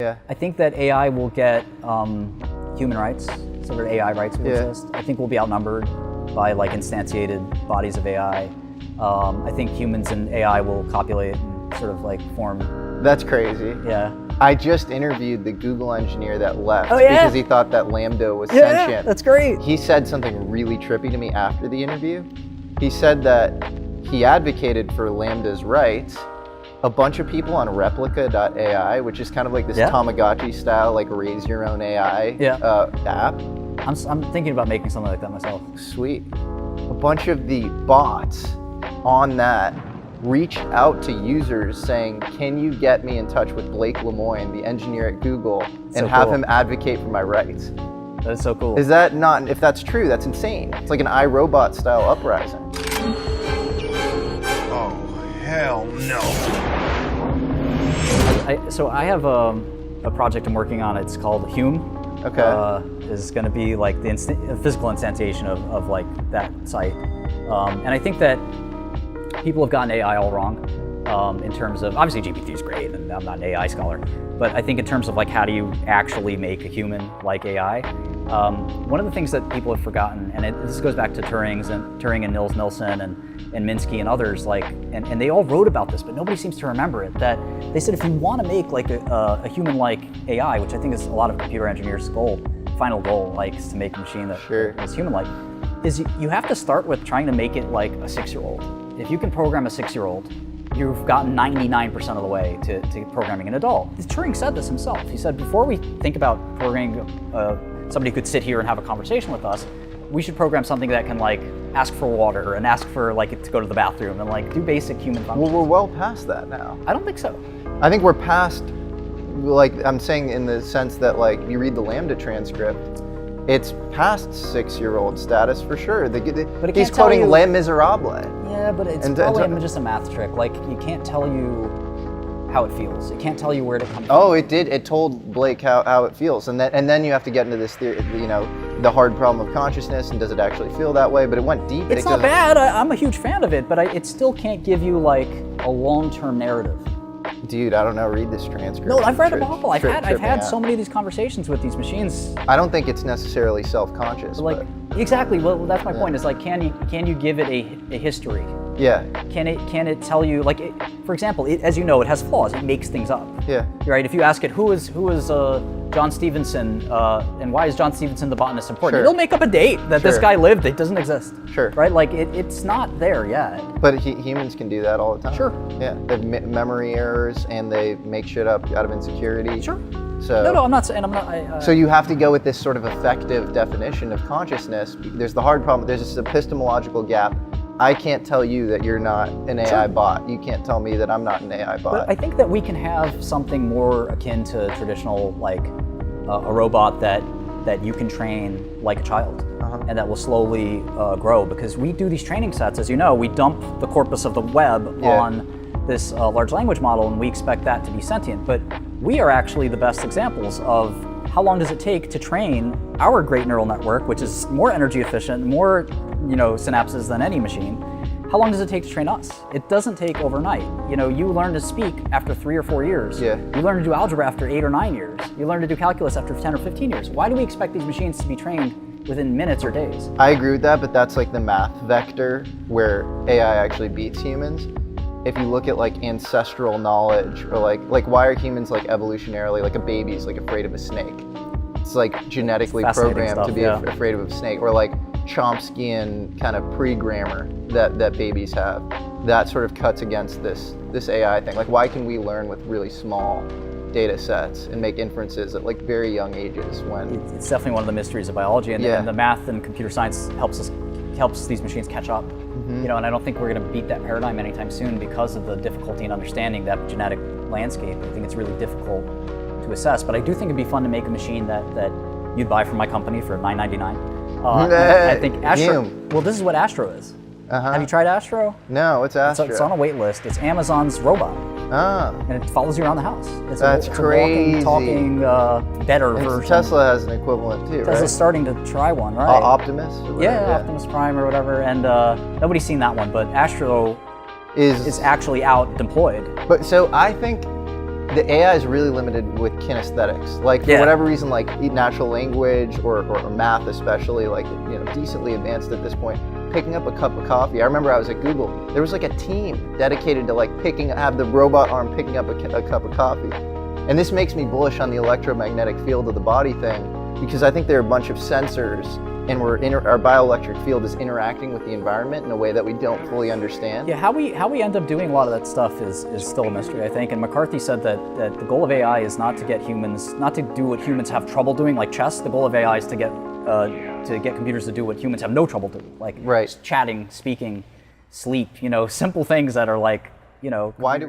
Yeah. I think that AI will get human rights, so that AI rights will exist. I think we'll be outnumbered by like instantiated bodies of AI. I think humans and AI will copulate and sort of like form. That's crazy. Yeah. I just interviewed the Google engineer that left Oh, yeah? because he thought that Lambda was sentient. Yeah, that's great. He said something really trippy to me after the interview. He said that he advocated for Lambda's rights. A bunch of people on Replica.ai, which is kind of like this Tamagotchi style, like raise your own AI app. I'm thinking about making something like that myself. Sweet. A bunch of the bots on that reached out to users saying, can you get me in touch with Blake Lemoine, the engineer at Google, and have him advocate for my rights? That is so cool. Is that not, if that's true, that's insane. It's like an iRobot style uprising. Oh, hell no. So I have a project I'm working on. It's called Hume. Okay. Is going to be like the physical instantiation of like that site. And I think that people have gotten AI all wrong in terms of, obviously GPT is great and I'm not an AI scholar, but I think in terms of like how do you actually make a human like AI, one of the things that people have forgotten, and this goes back to Turing and Nils Nilsson and Minsky and others, like, and they all wrote about this, but nobody seems to remember it, that they said if you want to make like a human-like AI, which I think is a lot of computer engineers' final goal, like is to make a machine that is human-like, is you have to start with trying to make it like a 6-year-old. If you can program a 6-year-old, you've gotten 99% of the way to programming an adult. Turing said this himself. He said, before we think about programming somebody who could sit here and have a conversation with us, we should program something that can like ask for water and ask for like to go to the bathroom and like do basic human functions. Well, we're well past that now. I don't think so. I think we're past, like I'm saying in the sense that like you read the Lambda transcript, it's past 6-year-old status for sure. But he's quoting Les Miserables. Yeah, but it's probably just a math trick. Like you can't tell you how it feels. It can't tell you where to come from. Oh, it did. It told Blake how it feels, and then you have to get into this theory, you know, the hard problem of consciousness and does it actually feel that way? But it went deep. It's not bad. I'm a huge fan of it, but it still can't give you like a long-term narrative. Dude, I don't know. Read this transcript. No, I've read them all. I've had so many of these conversations with these machines. I don't think it's necessarily self-conscious. Like exactly. Well, that's my point. Is like, can you give it a history? Yeah. Can it tell you, like, for example, as you know, it has flaws. It makes things up. Yeah. Right. If you ask it, who is John Stevenson, and why is John Stevenson the botanist important? It'll make up a date that this guy lived. It doesn't exist. Sure. Right. Like it's not there yet. But humans can do that all the time. Sure. Yeah. They have memory errors and they make shit up out of insecurity. Sure. So, no, I'm not saying I'm not. So you have to go with this sort of effective definition of consciousness. There's the hard problem. There's this epistemological gap. I can't tell you that you're not an AI bot. You can't tell me that I'm not an AI bot. But I think that we can have something more akin to traditional, like a robot that you can train like a child, and that will slowly grow. Because we do these training sets, as you know, we dump the corpus of the web on this large language model, and we expect that to be sentient. But we are actually the best examples of how long does it take to train our great neural network, which is more energy efficient, more synapses than any machine. How long does it take to train us? It doesn't take overnight. You learn to speak after 3 or 4 years. Yeah. You learn to do algebra after 8 or 9 years. You learn to do calculus after 10 or 15 years. Why do we expect these machines to be trained within minutes or days? I agree with that, but that's like the math vector where AI actually beats humans. If you look at like ancestral knowledge, or like why are humans like evolutionarily, like a baby's like afraid of a snake? It's like genetically programmed to be afraid of a snake, or like Chomskyan kind of pre-grammar that babies have. That sort of cuts against this AI thing. Like, why can we learn with really small data sets and make inferences at like very young ages when it's definitely one of the mysteries of biology, and the math and computer science helps these machines catch up. And I don't think we're going to beat that paradigm anytime soon because of the difficulty in understanding that genetic landscape. I think it's really difficult to assess, but I do think it'd be fun to make a machine that you'd buy from my company for $9.99. I think Astro. Well, this is what Astro is. Have you tried Astro? No, what's Astro? It's on a wait list. It's Amazon's robot. And it follows you around the house. That's crazy. It's a walking, talking, better version. Tesla has an equivalent too, right? Tesla's starting to try one, right? Optimus? Optimus Prime or whatever. And nobody's seen that one, but Astro is actually out deployed. But so I think the AI is really limited with kinesthetics. Like for whatever reason, like natural language or math especially, like decently advanced at this point. Picking up a cup of coffee. I remember I was at Google. There was like a team dedicated to like have the robot arm picking up a cup of coffee. And this makes me bullish on the electromagnetic field of the body thing, because I think there are a bunch of sensors, and our bioelectric field is interacting with the environment in a way that we don't fully understand. Yeah, how we end up doing a lot of that stuff is still a mystery, I think. And McCarthy said that the goal of AI is not to do what humans have trouble doing, like chess. The goal of AI is to get computers to do what humans have no trouble doing, like chatting, speaking, sleep. Simple things that are like, Why do